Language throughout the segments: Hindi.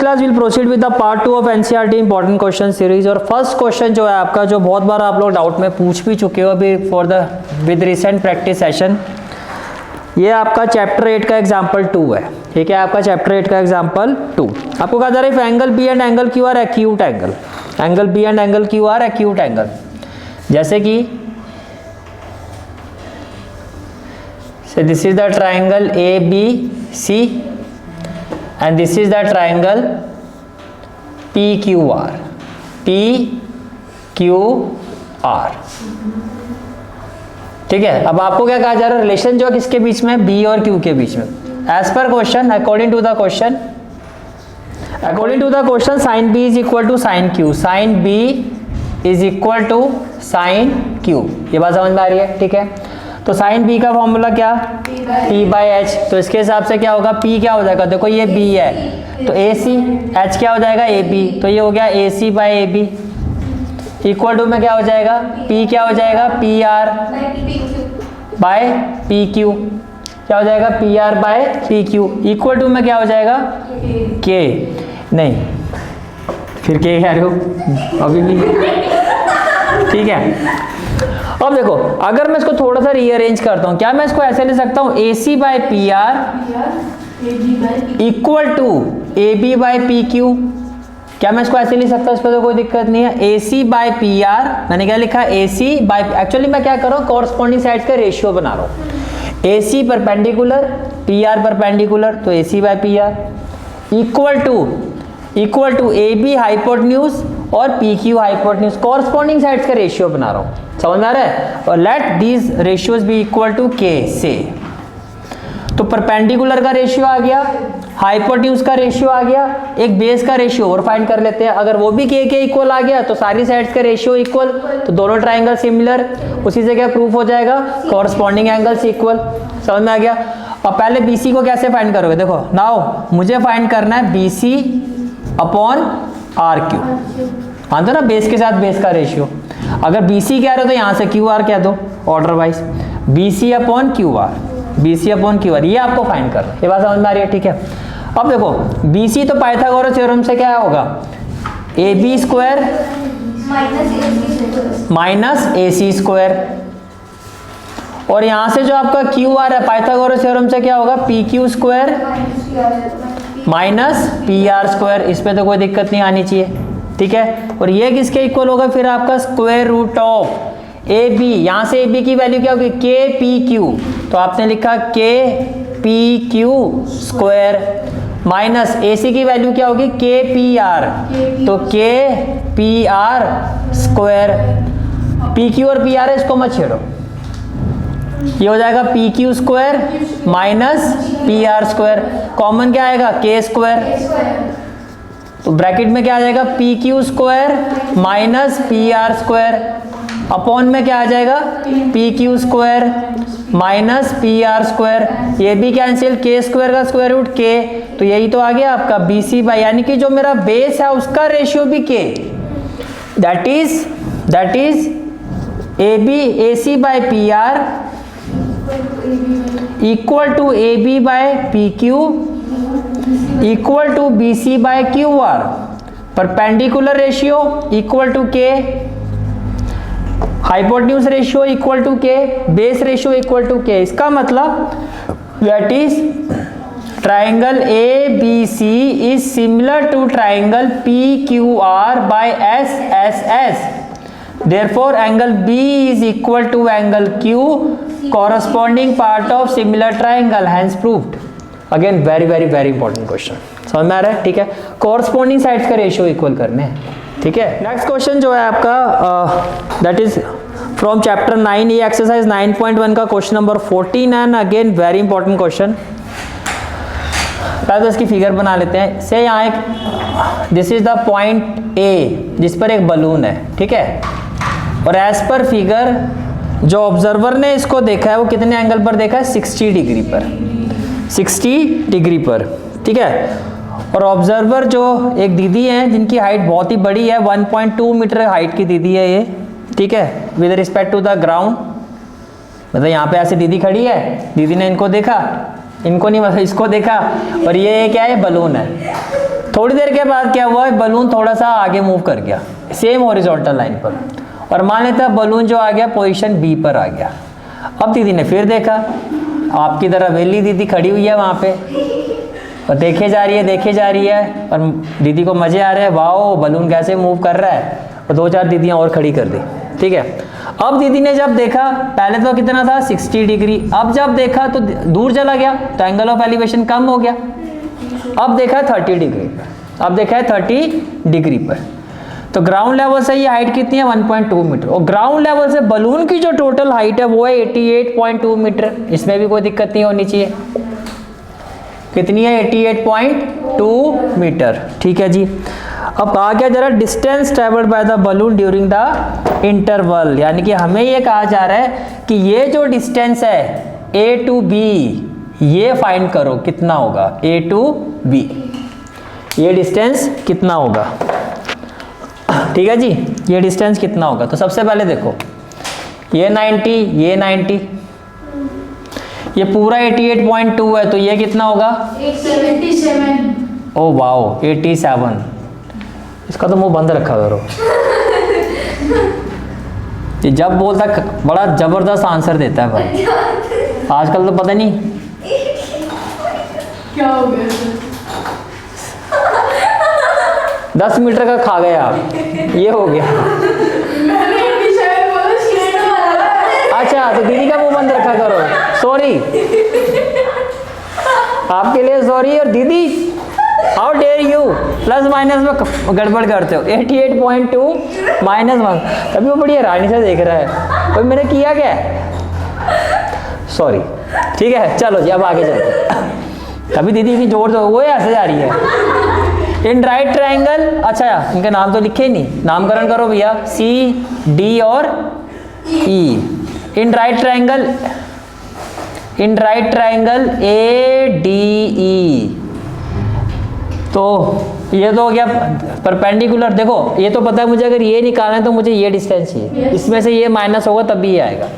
Class will proceed with the part 2 of NCERT important question series. और फर्स्ट क्वेश्चन जो है आपका, जो बहुत बार आप लोग डाउट में पूछ भी चुके हो अभी for the with recent practice session, ये आपका चैप्टर 8 का एग्जाम्पल 2 है। ठीक है, आपका चैप्टर 8 का एग्जाम्पल 2 आपको कहा जा रहा है if angle B and angle Q are acute angle, angle B and angle Q are acute angle, जैसे कि so this is the triangle ABC and this is the triangle PQR, PQR। ठीक है, अब आपको क्या कहा जा रहा है, रिलेशन जो है किसके बीच में, B और Q के बीच में। As per question, according to the question, sine B is equal to sine Q, sine B is equal to sine Q। ये बात समझ में आ रही है? ठीक है, तो साइन B का फॉर्मूला क्या, P बाई H। तो इसके हिसाब से क्या होगा, P क्या हो जाएगा, देखो ये B है तो AC, H क्या हो जाएगा AB, तो ये हो गया AC by AB equal to में क्या हो जाएगा, P क्या हो जाएगा, PR बाय PQ, क्या हो जाएगा PR by PQ equal to में क्या हो जाएगा K, नहीं फिर K कह रहे हो अभी भी। ठीक है, अब देखो अगर मैं इसको थोड़ा सा रीअरेंज करता हूं, क्या मैं इसको ऐसे ले सकता हूं, AC by PR equal to AB by PQ। क्या मैं इसको ऐसे ले सकता हूं, इस पर तो कोई दिक्कत नहीं है। AC बाय PR, मैंने क्या लिखा, AC बाय, एक्चुअली मैं क्या कर रहा हूं, कॉरस्पॉन्डिंग साइड्स का रेशियो बना रहा हूं। AC परपेंडिकुलर, PR परपेंडिकुलर, तो AC by PR equal to AB hypotenuse और PQ हाइपोटेन्यूज, कॉरस्पॉन्डिंग साइड्स का रेशियो बना रहा हूं। समझ में आ रहा है? और let these ratios be equal to K से, तो परपेंडिकुलर का रेशियो आ गया, हाइपोटेन्यूज का रेशियो आ गया, एक बेस का रेशियो और फाइंड कर लेते हैं। अगर वो भी K के इक्वल आ गया तो सारी साइड्स का रेशियो इक्वल, तो दोनों ट्राइंगल सिमिलर, उसी से क्या प्रूफ हो जाएगा, कॉरस्पॉन्डिंग एंगल्स इक्वल। समझ में आ गया? अब पहले BC को कैसे फाइंड करोगे, देखो नाउ मुझे फाइंड करना है BC अपॉन RQ, मान दो ना बेस के साथ बेस का रेशियो। अगर BC कह रहे हो तो यहां से QR कह दो order wise, BC upon QR, ये आपको फाइंड करना है। ये बात समझ में आ रही है? ठीक है, अब देखो BC तो पाइथागोरस थ्योरम से क्या होगा, AB square minus AC square, और यहां से जो आपका QR है पाइथागोरस थ्योरम से क्या होगा, PQ square minus PR square. इस पे तो कोई दिक्कत नहीं आनी चाहिए। ठीक है, और ये किसके इक्वल होगा, फिर आपका स्क्वायर रूट ऑफ AB, यहां से AB की वैल्यू क्या होगी, KPQ, तो आपने लिखा KPQ स्क्वायर माइनस AC की वैल्यू क्या होगी, KPR, तो KPR स्क्वायर। PQ और PR है, इसको मत छेड़ो, ये हो जाएगा PQ square minus PR square, common क्या आएगा, K स्क्वायर, तो ब्रैकेट में क्या आ जाएगा, PQ square minus PR square upon में क्या आ जाएगा, PQ square minus PR square, ये भी कैंसिल, K स्क्वायर का स्क्वायर रूट K, तो यही तो आ गया आपका BC बाई, यानी कि जो मेरा बेस है उसका रेशियो भी K, that is AC by PR equal to AB by PQ equal to BC by QR, perpendicular ratio equal to K, hypotenuse ratio equal to K, base ratio equal to K। इसका मतलब that is triangle ABC is similar to triangle PQR by SSS, therefore angle B is equal to angle Q, corresponding part of similar triangle, hence proved। Again very important question, समझ में आ रहा है? ठीक है, कॉरस्पॉन्डिंग साइड्स का रेशियो इक्वल करने हैं। ठीक है, नेक्स्ट क्वेश्चन जो है आपका दैट इज फ्रॉम चैप्टर 9, ये एक्सरसाइज 9.1 का question number 14 and again very important question. पहले तो इसकी फिगर बना लेते हैं। से यहाँ एक, this is the point A जिस पर एक बलून है, ठीक है, और एज पर फिगर जो ऑब्जर्वर ने इसको देखा है वो कितने एंगल पर देखा है, 60 डिग्री पर, 60 डिग्री पर। ठीक है, और ऑब्जर्वर जो एक दीदी है जिनकी हाइट बहुत ही बड़ी है, 1.2 मीटर हाइट की दीदी है ये। ठीक है, with respect to the ground, मतलब यहाँ पे ऐसे दीदी खड़ी है, दीदी ने इनको देखा, इनको नहीं मतलब इसको देखा, और ये क्या है, बलून है। थोड़ी देर के बाद क्या हुआ, बलून थोड़ा सा आगे मूव कर गया सेम हॉरिजॉन्टल लाइन पर, और मान लेते हैं बलून जो आ गया पोजीशन बी पर आ गया। अब दीदी ने फिर देखा, आपकी तरह वेली दीदी खड़ी हुई है वहाँ पे और देखे जा रही है और दीदी को मज़े आ रहे हैं, वाओ बलून कैसे मूव कर रहा है, और 2-4 दीदियाँ और खड़ी कर दी, ठीक है। अब दीदी ने जब देखा, पहले तो कितना था 60 डिग्री, अब जब देखा तो दूर चला गया तो एंगल ऑफ एलिवेशन कम हो गया। अब देखा है 30 डिग्री पर, अब देखा है 30 डिग्री पर, तो ग्राउंड लेवल से ये हाइट कितनी है 1.2 मीटर, और ग्राउंड लेवल से बलून की जो टोटल हाइट है वो है 88.2 मीटर। इसमें भी कोई दिक्कत नहीं होनी चाहिए। कितनी है 88.2 मीटर, ठीक है जी। अब कहा क्या जरा, distance travelled by the balloon during the interval, यानी कि हमें ये कहा जा रहा है कि ये जो डिस्टेंस है A to B ये फाइंड करो कितना होगा, A to B ये डिस्टेंस कितना होगा, ठीक है जी, ये डिस्टेंस कितना होगा। तो सबसे पहले देखो ये 90, ये 90, ये पूरा 88.2 है, तो ये कितना होगा 87। ओ वाओ 87, इसका तो मुंह बंद रखा करो। ये जब बोलता बड़ा जबरदस्त आंसर देता है भाई, आजकल तो पता नहीं क्या हो गया। 10 मीटर का खा गए आप, ये हो गया। अच्छा तो दीदी का मुंह बंद रखा करो, सॉरी आपके लिए सॉरी। और दीदी how dare you plus minus में गड़बड़ करते हो, 88.2 -1, अभी वो बड़ी हैरानी से देख रहा है भाई मैंने किया क्या, सॉरी, ठीक है। चलो जी अब आगे चलते। अभी दीदी की जोर दो, वो ऐसे जा रही है। इन राइट ट्राइंगल, अच्छा इनके नाम तो लिखे ही नहीं, नामकरण करो भैया, C, D और E। In right triangle ADE, तो ये तो हो गया परपेंडिकुलर। देखो ये तो पता है मुझे, अगर ये निकालना है तो मुझे ये डिस्टेंस चाहिए, इसमें से ये माइनस होगा तभी ये आएगा,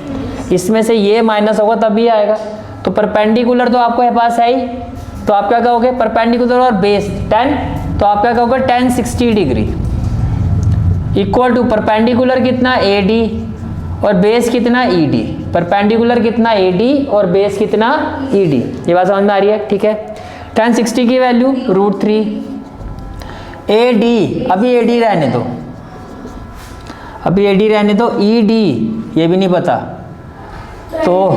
इसमें से ये माइनस होगा तभी आएगा। तो परपेंडिकुलर तो आपको पास है ही, तो आप क्या कहोगे परपेंडिकुलर और बेस 10, तो आप क्या कहोगे 10 60 डिग्री इक्वल टू परपेंडिकुलर कितना AD और बेस कितना ED, परपेंडिकुलर कितना AD और बेस कितना ED। ये बात समझ में आ रही है, ठीक है। 10 60 की वैल्यू √3 AD, अभी AD रहने दो, अभी AD रहने दो, ED ये भी नहीं पता, तो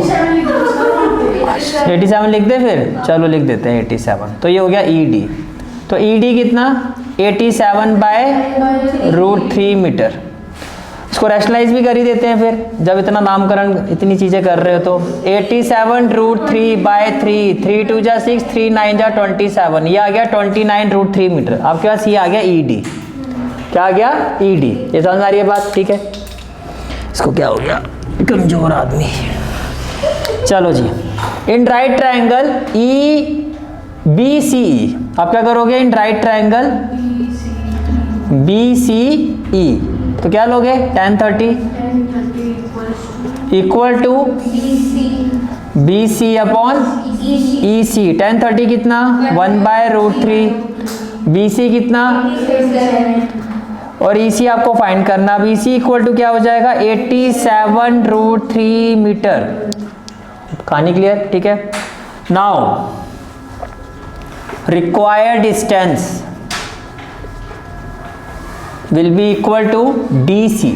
87 लिख दे फिर, चलो लिख देते हैं 87, तो ये हो गया ED। तो ED कितना 87/√3 मीटर। इसको रैशनलाइज भी कर ही देते हैं फिर, जब इतना नामकरण इतनी चीजें कर रहे हो तो 87√3/3, 3 2 जा 6, 3 9 जा 27, ये आ गया 29√3 मीटर। आपके पास ये आ गया ED, क्या आ गया ED। ये समझ आ रही है बात, ठीक है। इसको क्या हो गया कमजोर आदमी। चलो जी, इन राइट ट्राइंगल EBCE, आप क्या करोगे इन राइट ट्राइंगल BCE, तो क्या लोगे tan 30 equal to BC upon EC। tan 30 कितना 1/√3, BC कितना और EC आपको फाइंड करना। BC इक्वल टू क्या हो जाएगा 87√3 मीटर। कहानी क्लियर, ठीक है। Now required distance will be equal to DC।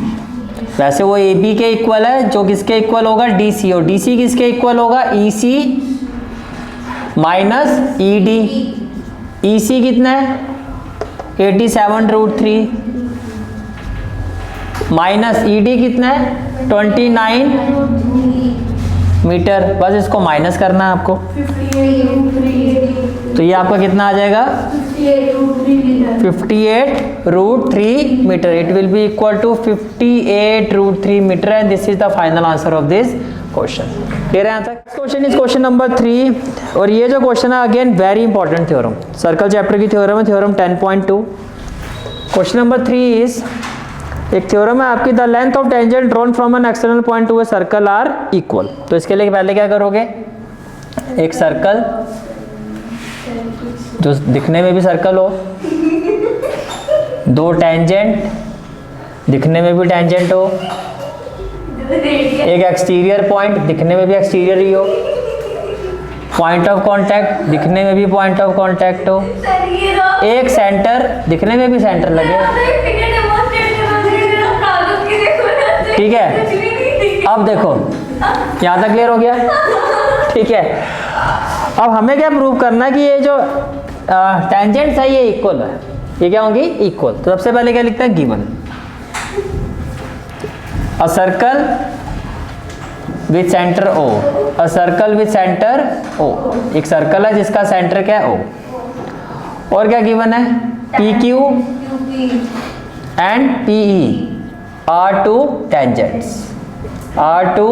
वैसे वो AB के इक्वल है, जो किसके इक्वल होगा DC, और DC किसके इक्वल होगा EC माइनस ED। EC कितना है 87√3 माइनस ED कितना है 29 मीटर। बस इसको माइनस करना है आपको, तो ये आपका कितना आ जाएगा 58√3 metre. It will be equal to 58√3 metre and this is the final answer of this question. Clear है यहाँ तक। क्वेश्चन इज क्वेश्चन नंबर 3, और ये जो क्वेश्चन है again very important theorem, circle chapter की थ्योरम है, थ्योरम 10.2। क्वेश्चन नंबर 3 इज, एक थ्योरम है आपकी, the length of tangent drawn from an external point to a circle are equal. तो इसके लिए पहले क्या करोगे, एक सर्कल जो दिखने में भी सर्कल हो, दो टेंजेंट, दिखने में भी टेंजेंट हो, एक एक्सटीरियर पॉइंट, दिखने में भी एक्सटीरियर ही हो, पॉइंट ऑफ कांटेक्ट, दिखने में भी पॉइंट ऑफ कांटेक्ट हो, एक सेंटर, दिखने में भी सेंटर लगे। ठीक है, अब देखो यहाँ तक क्लियर हो गया। ठीक है, अब हमें क्या प्रूव करना है कि ये जो टेंजेंट्स है ये इक्वल है, ये क्या होंगी, इक्वल। तो सबसे पहले क्या लिखते हैं, given a circle with centre O, a circle with centre O, एक सर्कल है जिसका सेंटर क्या है, ओ। और क्या गिवन है, P Q and PE are two tangents, are two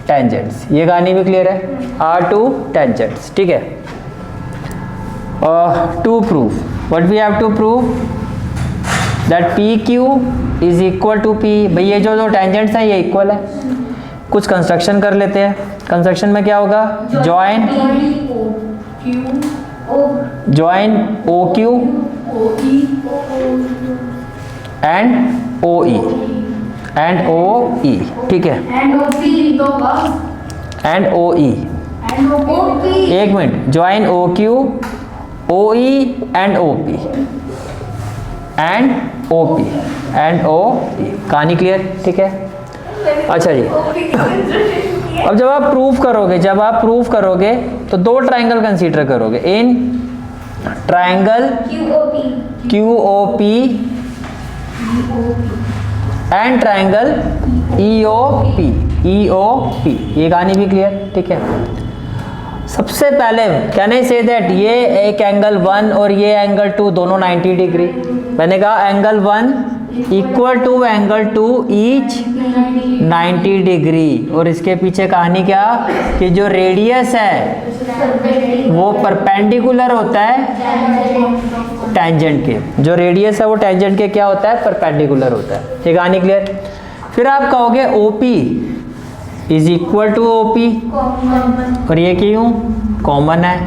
tangents, ये कहानी भी क्लियर है, आर टू टेंजेंट्स। ठीक है, to prove what we have to prove that P Q is equal to P. भाई ये जो दो टेंजेंट्स हैं ये इक्वल है। कुछ कंस्ट्रक्शन कर लेते हैं। कंस्ट्रक्शन में क्या होगा, join O Q and O E, and O E. ठीक है, एंड ओ ई, एक minute, join O Q O E and O P, and O P and O E. कहानी क्लियर। ठीक है, अच्छा जी, अब जब आप प्रूफ करोगे तो दो ट्राइंगल कंसीडर करोगे, in triangle Q O P and triangle E O P. ये कहानी भी क्लियर। ठीक है, सबसे पहले कैन आई से दैट ये एक एंगल 1 और ये एंगल 2 दोनों 90 डिग्री। मैंने कहा angle 1 equal to angle 2 each 90 degree. और इसके पीछे कहानी क्या, कि जो रेडियस है वो परपेंडिकुलर होता है टेंजेंट के, जो रेडियस है वो टेंजेंट के क्या होता है, परपेंडिकुलर होता है। ये कहानी क्लियर। फिर आप कहोगे OP is equal to OP, और ये क्यों कॉमन है,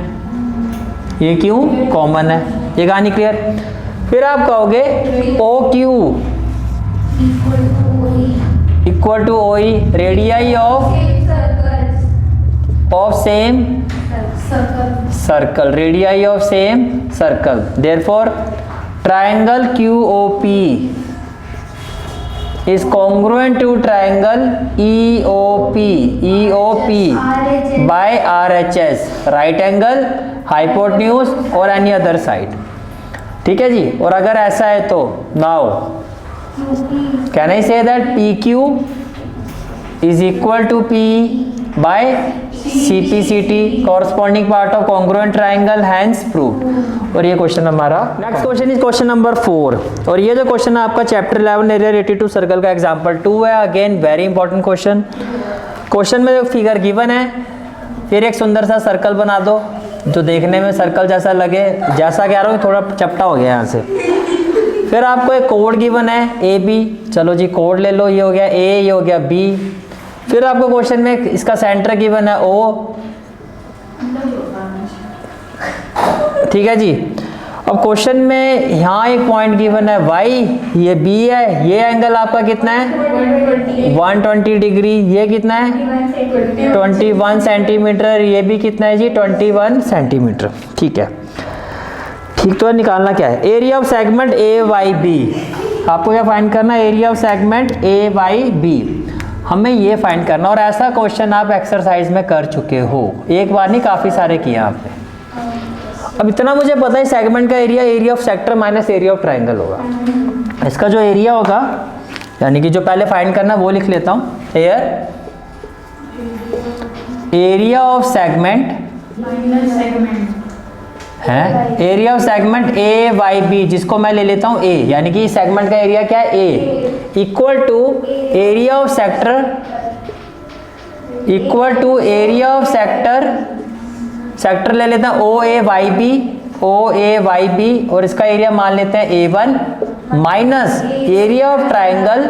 ये क्यों कॉमन है, ये कहानी क्लियर। फिर आप कहोगे OQ equal to OE, radii of same circle, radii of same circle. Therefore triangle QOP is congruent to triangle EOP by RHS, right angle, hypotenuse और any other side। ठीक है जी। और अगर ऐसा है तो now can I say that PQ is equal to P by CPCT, corresponding part of congruent triangle, hence proved। और ये क्वेश्चन हमारा next question is question number 4। और ये जो क्वेश्चन है आपका chapter 11 area related to circle का एग्जांपल 2 है। Again very important question. Question में जो फिगर गिवन है, फिर एक सुंदर सा सर्कल बना दो जो देखने में सर्कल जैसा लगे। जैसा कह रहा हूँ थोड़ा चपटा हो गया यहाँ से। फिर आपको एक कोड गिवन है AB, चलो जी कोड ले लो, ये हो गया A, ये हो गया B। फिर आपको क्वेश्चन में इसका सेंटर गिवन है O। ठीक है जी। अब क्वेश्चन में यहाँ एक पॉइंट गिवन है Y, ये B है। ये एंगल आपका कितना है 120 डिग्री। ये कितना है 21 सेंटीमीटर। ये भी कितना है जी 21 सेंटीमीटर। ठीक है, ठीक। तो निकालना क्या है, एरिया ऑफ सेगमेंट AYB। आपको क्या फाइंड करना है, एरिया ऑफ सेगमेंट AYB हमें ये फाइंड करना। और ऐसा क्वेश्चन आप एक्सरसाइज में कर चुके हो, एक बार नहीं काफ़ी सारे किए आपने। अब इतना मुझे पता है सेगमेंट का area of sector minus area of triangle होगा। इसका जो एरिया होगा, यानी कि जो पहले फाइंड करना वो लिख लेता हूँ हियर, एरिया ऑफ सेगमेंट है, एरिया ऑफ सेगमेंट AYB, जिसको मैं ले लेता हूँ A, यानी कि सेगमेंट का एरिया क्या है A, equal to area of sector, equal to area of sector ले लेता हूँ OAYB, और इसका एरिया मान लेते हैं A1 minus area of triangle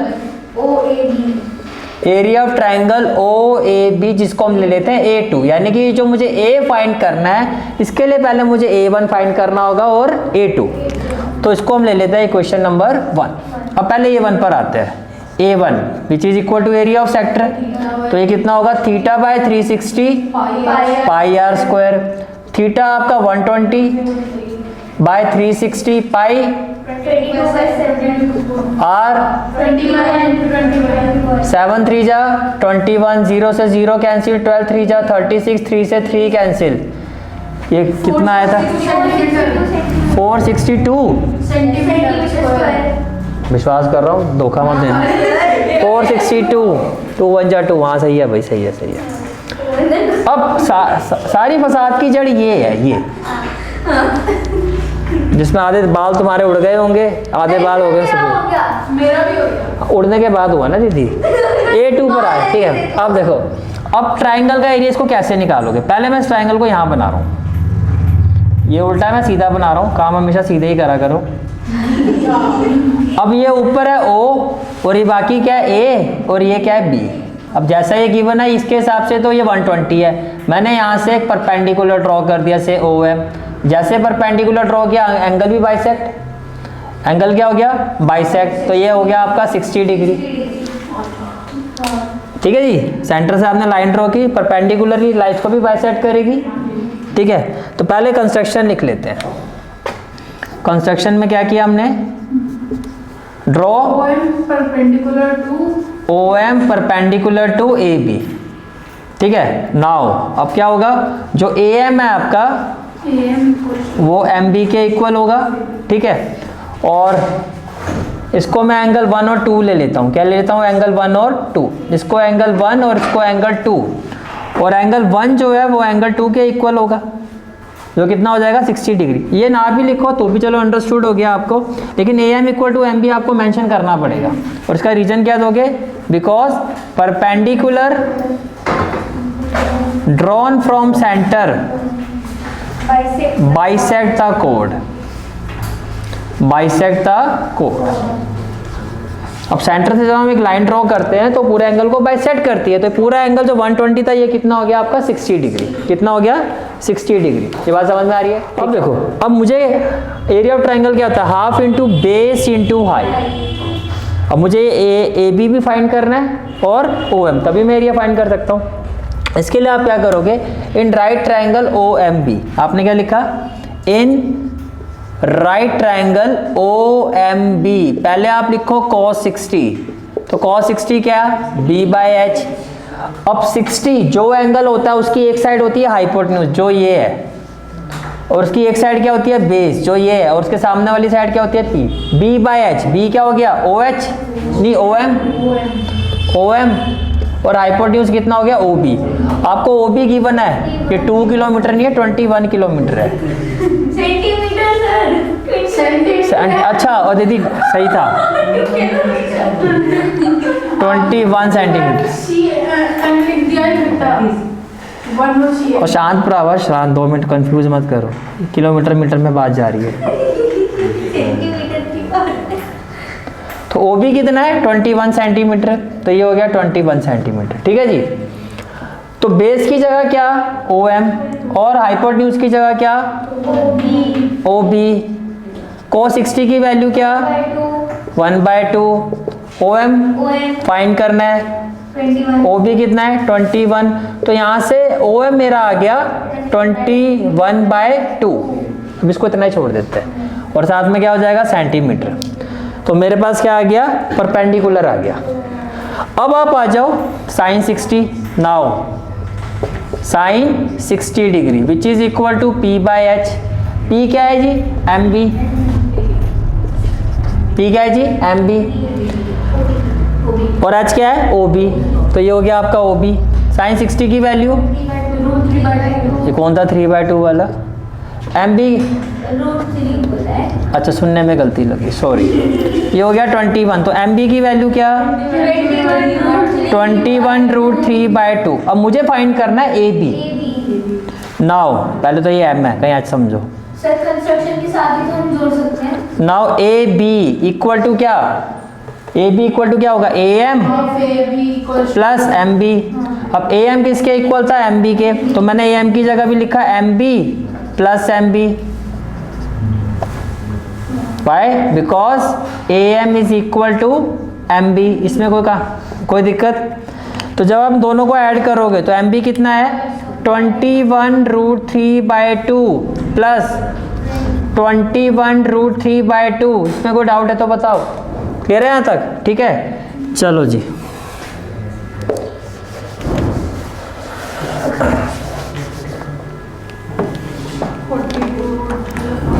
area of triangle O A B, जिसको हम ले लेते हैं A2, यानी कि जो मुझे A फाइंड करना है इसके लिए पहले मुझे A1 फाइंड करना होगा और A2, तो इसको हम ले लेते हैं इक्वेशन नंबर 1। अब पहले A1 पर आते हैं। A1 which is equal to area of sector, तो ये कितना होगा theta by 360 pi r square. Theta आपका 120 बाय 360 पाई आर 7 3 जा 21, 0 से 0 कैंसिल, 12 3 जा 36, 3 से 3 कैंसिल, ये कितना आया था 462। विश्वास कर रहा हूँ, धोखा मत देना। 462, 2 1 जा 2, हाँ सही है भाई, सही है सही है। अब सारी फसाद की जड़ ये है, ये जिसमें आधे बाल तुम्हारे उड़ गए होंगे, आधे बाल हो गए सफेद। मेरा भी हो गया, उड़ने के बाद हुआ ना दीदी। A2 पर आए, ठीक है। अब देखो, अब ट्राइंगल का एरिया इसको कैसे निकालोगे। पहले मैं इस ट्राइंगल को यहाँ बना रहा हूँ, ये उल्टा है, मैं सीधा बना रहा हूँ, काम हमेशा सीधे ही करा करो। अब ये ऊपर है O और ये बाकी क्या है A और ये क्या है B। अब जैसा ये गिवन है इसके हिसाब से तो ये 120 है। मैंने यहाँ से एक परपेंडिकुलर ड्रॉ कर दिया से OM, जैसे परपेंडिकुलर ड्रॉ किया एंगल भी बाइसेक्ट, एंगल क्या हो गया बाइसेक्ट, तो ये हो गया आपका 60 डिग्री। ठीक है जी, सेंटर से आपने लाइन ड्रॉ की, परपेंडिकुलरली लाइट को भी बाइसेक्ट करेगी। ठीक है, तो पहले कंस्ट्रक्शन लिख लेते हैं। कंस्ट्रक्शन में क्या किया हमने, draw OM perpendicular to AB। ठीक है, नाउ अब क्या होगा, जो AM है आपका वो MB के इक्वल होगा। ठीक है, और इसको मैं एंगल 1 और 2 ले लेता हूँ। क्या ले लेता हूँ, एंगल 1 और 2, इसको एंगल 1 और इसको एंगल 2, और एंगल 1 जो है वो एंगल 2 के इक्वल होगा, जो कितना हो जाएगा 60 डिग्री। ये ना भी लिखो तो भी चलो अंडरस्टूड हो गया आपको, लेकिन AM इक्वल टू MB आपको मेंशन करना पड़ेगा। और इसका रीजन क्या दोगे, because perpendicular drawn from centre bisect the code, bisect the code. अब सेंटर से जब हम एक लाइन ड्रॉ करते हैं तो पूरे एंगल को बाइसेक्ट करती है, तो पूरा एंगल जो 120 था ये कितना हो गया आपका 60 डिग्री। कितना हो गया 60 डिग्री। ये बात समझ में आ रही है। अब देखो, अब मुझे एरिया ऑफ ट्राइंगल क्या होता है, half into base into height. अब मुझे AB भी फाइंड करना है और OM, तभी मैं एरिया फाइंड कर सकता हूँ। इसके लिए आप क्या करोगे, इन राइट ट्राइंगल OMB, आपने क्या लिखा, इन राइट ट्राइंगल OMB, पहले आप लिखो cos 60, तो cos 60 क्या, B/H। अब 60 जो एंगल होता है उसकी एक साइड होती है हाइपोटेन्यूज जो ये है, और उसकी एक साइड क्या होती है बेस जो ये है, और उसके सामने वाली साइड क्या होती है P। B/H, B क्या हो गया OH, नहीं OM, और हाइपोटेन्यूज कितना हो गया OB। आपको OB गिवन है, ये 2 किलोमीटर नहीं है 21 किलोमीटर है। अच्छा, और दीदी सही था 21 सेंटीमीटर। और शांत भरावा, शांत, 2 मिनट कंफ्यूज मत करो, किलोमीटर मीटर में बात जा रही है। तो OB कितना है 21 सेंटीमीटर, तो ये हो गया 21 सेंटीमीटर। ठीक है जी, तो बेस की जगह क्या OM, और हाइपोटेन्यूज की जगह क्या OB। cos 60 की वैल्यू क्या 1/2, OM फाइंड करना है, OB कितना है 21, तो यहाँ से OM मेरा आ गया 21/2। हम इसको इतना ही छोड़ देते हैं, और साथ में क्या हो जाएगा सेंटीमीटर। तो मेरे पास क्या आ गया, परपेंडिकुलर आ गया। अब आप आ जाओ sin 60, now sin 60 degree which is equal to P/H। P क्या है जी MB, P क्या है जी MB, और H क्या है OB, तो ये हो गया आपका OB। sin 60 की वैल्यू, ये कौन था 3/2 वाला, MB, अच्छा सुनने में गलती लगी, सॉरी, ये हो गया 21, तो MB की वैल्यू क्या 21√3/2। अब मुझे फाइंड करना है AB। नाउ पहले तो ये M है, कहीं आज समझो सर कंस्ट्रक्शन के साथ ही तो हम जोड़ सकते हैं। नाउ AB इक्वल टू क्या ए बी इक्वल टू क्या होगा, A M plus M B. अब ए एम किसके इक्वल था, एम बी के, तो मैंने ए एम की जगह भी लिखा M B plus M B. Why, because A M is equal to M B. इसमें कोई दिक्कत? तो जब आप दोनों को ऐड करोगे तो एम बी कितना है, 21√3/2 प्लस 21√3/2। इसमें कोई डाउट है तो बताओ, क्लियर है यहाँ तक? ठीक है, चलो जी।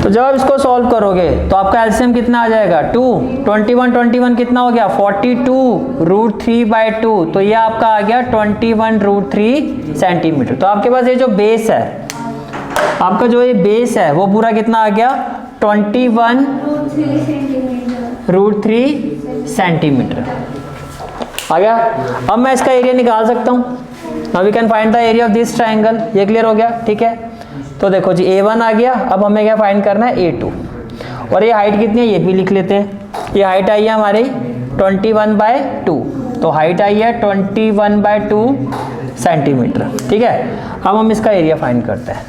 तो जब आप इसको सॉल्व करोगे तो आपका एलसीएम कितना आ जाएगा, 2, 21 कितना हो गया, 42√3/2। तो ये आपका आ गया 21√3 सेंटीमीटर। तो आपके पास ये जो बेस है, आपका जो ये बेस है वो पूरा कितना आ गया, 21√3 सेंटीमीटर आ गया। अब मैं इसका एरिया निकाल सकता हूँ। Now we can find the area of this triangle. ये क्लियर हो गया, ठीक है। तो देखो जी, A1 आ गया। अब हमें क्या फाइंड करना है, A2। और ये हाइट कितनी है ये भी लिख लेते हैं। ये हाइट आई है हमारी 21/2। तो हाइट आई है 21/2 सेंटीमीटर, ठीक है। अब हम इसका एरिया फाइंड करते हैं।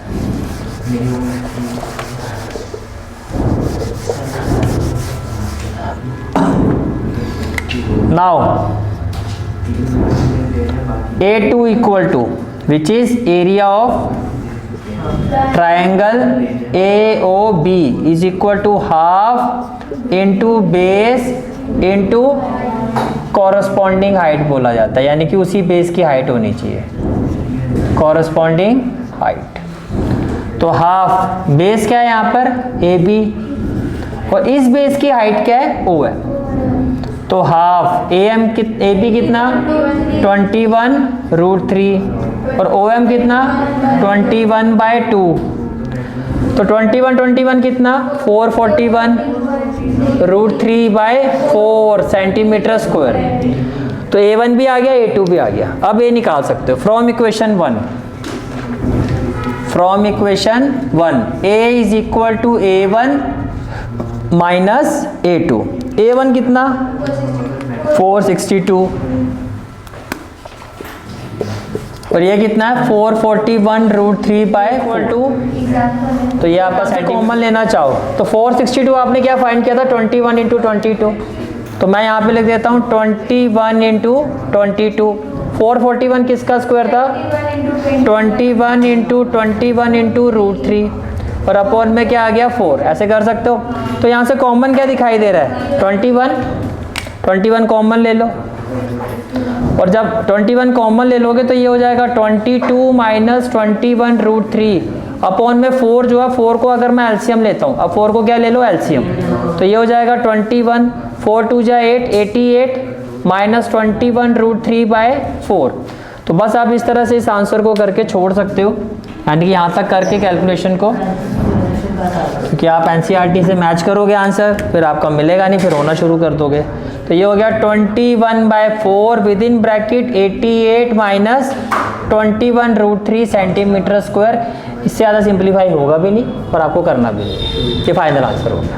Now A2 equal to which is area of triangle AOB is equal to half into base into corresponding height बोला जाता है, यानी कि उसी बेस की हाइट होनी चाहिए, कॉरस्पॉन्डिंग हाइट। तो हाफ बेस क्या है यहाँ पर, AB, और इस बेस की हाइट क्या है, O है। तो हाफ AB कितना 21√3 और OM कितना 21/2। तो 21 कितना 441√3/4 सेंटीमीटर स्क्वायर। तो A1 भी आ गया, A2 भी आ गया। अब ये निकाल सकते हो from equation 1। From equation 1 A is equal to A1 minus A2। A1 कितना 462 और ये कितना है 441√3/2। तो ये आपका सेंटीमीटर कॉमन लेना चाहो तो 462 आपने क्या फाइंड किया था, 21 × 22। तो मैं यहाँ पे लिख देता हूँ 21 × 22। 441 किसका स्क्वायर था, 21 × 21 × √3 और अपॉन में क्या आ गया 4। ऐसे कर सकते हो। तो यहाँ से कॉमन क्या दिखाई दे रहा है, 21 कॉमन ले लो। और जब 21 कॉमन ले लोगे तो ये हो जाएगा 22 माइनस 21√3 अपॉन में 4 जो है 4 को अगर मैं एलसीएम लेता हूँ, अब 4 को क्या ले लो एलसीएम, तो ये हो जाएगा 21, 4 2 जा 8, 88 माइनस 21√3/4। तो बस आप इस तरह से इस आंसर को करके छोड़ सकते हो, यानी कि यहाँ तक करके कैलकुलेशन को, क्योंकि आप एनसीईआरटी से मैच करोगे आंसर, फिर आपका मिलेगा नहीं, फिर होना शुरू कर दोगे। तो ये हो गया 21/4 with in bracket 88 minus 21√3 centimetre square. इससे ज़्यादा सिंप्लीफाई होगा भी नहीं और आपको करना भी नहीं। ये फाइनल आंसर हो गया।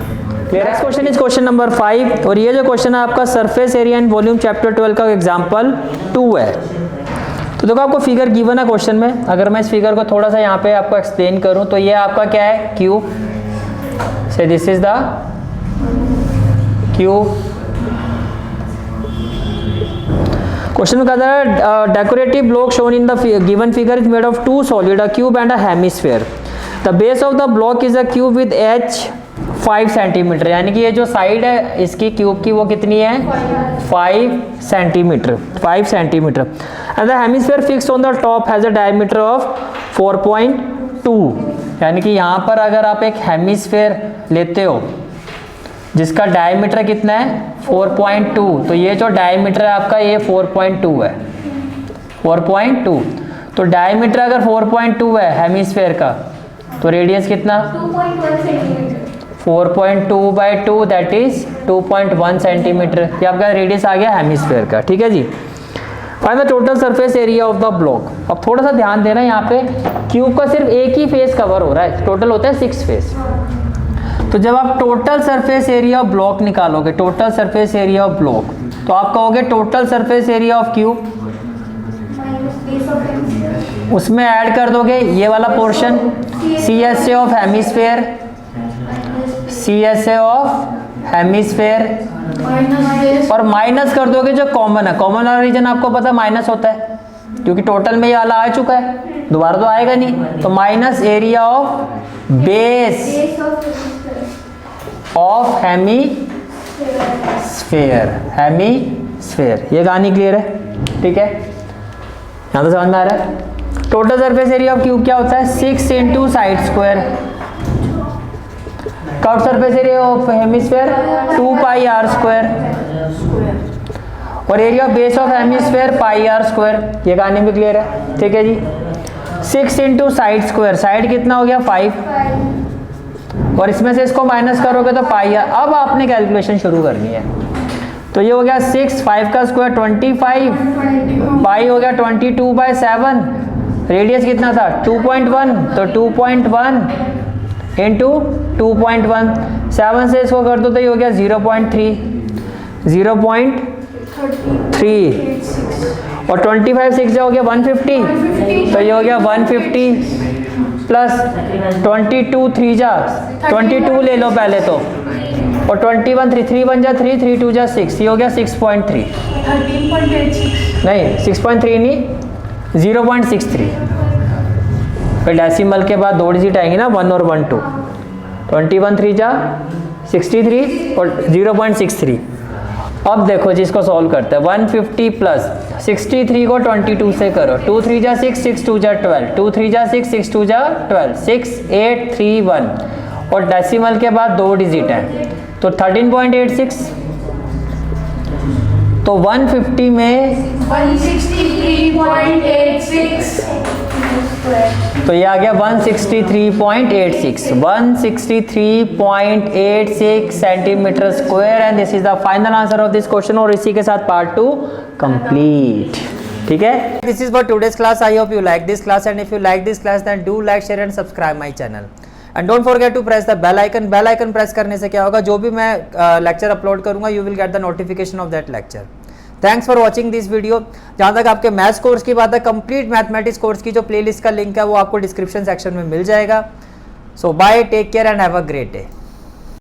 Next question is question number 5 और ये जो क्वेश्चन है आपका surface area and volume chapter 12 का एग्जाम्पल 2 है। तो देखो आपको फिगर गिवन है क्वेश्चन में। अगर मैं इस फिगर को थोड़ा सा यहाँ पे आपको एक्सप्लेन करूँ तो ये आपका क्या है, क्यूब। से this is the cube. Question में कहता है decorative block shown in the given figure is made of 2 solid, a cube and a hemisphere. The base of the block is a cube with H 5 centimetre, यानी कि ये जो साइड है इसकी क्यूब की वो कितनी है 5 centimetre. And the hemisphere fixed on the top has a diameter of 4.2, यानी कि यहाँ पर अगर आप एक हेमिस्फीयर लेते हो जिसका डायमीटर कितना है 4.2, तो ये जो डायमीटर है आपका ये 4.2 है, 4.2। तो डायमीटर अगर 4.2 है हेमिस्फीयर का तो रेडियस कितना 4.2/2 दैट इज 2.1 सेंटीमीटर। ये आपका रेडियस आ गया हेमिस्फीयर का, ठीक है जी। Find the total surface area of the block. अब थोड़ा सा ध्यान देना, यहाँ पे क्यूब का सिर्फ एक ही फेस कवर हो रहा है, टोटल होता है 6 फेस। तो जब आप total surface area of block निकालोगे, total surface area of block, तो आप कहोगे total surface area of cube, उसमें ऐड कर दोगे ये वाला portion CSA of hemisphere, CSA of hemisphere, और माइनस कर दोगे जो कॉमन है। कॉमन वाला रीजन आपको पता है माइनस होता है, क्योंकि टोटल में ये वाला आ चुका है, दोबारा तो आएगा नहीं। तो minus area of base of hemisphere, hemisphere. ये कहानी क्लियर है? ठीक है, यहाँ तो समझ में आ रहा है। Total surface area of cube क्या होता है? 6 into side square. Curve surface area of hemisphere 2 pi r square, और area of base of hemisphere pi r square. ये कहानी भी क्लियर है? ठीक है जी। 6 इंटू साइड स्क्वायर, साइड कितना हो गया 5, और इसमें से इसको माइनस करोगे तो पाई आर। अब आपने कैलकुलेशन शुरू करनी है। तो ये हो गया 6, 5 का स्क्वायर 25, पाई हो गया 22/7, रेडियस कितना था 2.1, तो 2.1 इंटू 2.1, 7 से इसको कर दो तो ये हो गया 0.3, 0.3, और 25 6 हो गया 150, तो ये हो गया 150 प्लस 22 3 जा 22 ले लो पहले तो, और 21 3 1 जा 3 3 2 जा 6, ये हो गया 6.3, 13.86 नहीं 6.3 नहीं 0.63। फिर डेसिमल के बाद 2 डिजिट आएंगे ना, 1 और 1 2, 21 3 जा 63 और 0.63। अब देखो जिसको सॉल्व करते हैं, 150 प्लस 63 को 22 से करो, 2 3 जा 6 6 2 जा 12, 2 3 जा 6 6 2 जा 12, 6 8 3 1, और डेसिमल के बाद 2 डिजिट हैं तो 13.86। तो 150 में 163.86, तो ये आ गया 163.86, 163.86 centimetre square, and this is the final answer of this question. और इसी के साथ पार्ट 2 कंप्लीट। ठीक है, this is for today's class. I hope you like this class, and if you like this class then do like, share and subscribe my channel, and don't forget to press the bell icon. Bell icon press करने से क्या होगा, जो भी मैं लेक्चर अपलोड करूंगा you will get the notification of that lecture. Thanks for watching this video. जहाँ तक आपके मैथ्स कोर्स की बात है, कंप्लीट मैथमेटिक्स कोर्स की जो प्लेलिस्ट का लिंक है वो आपको डिस्क्रिप्शन सेक्शन में मिल जाएगा। So bye, take care and have a great day.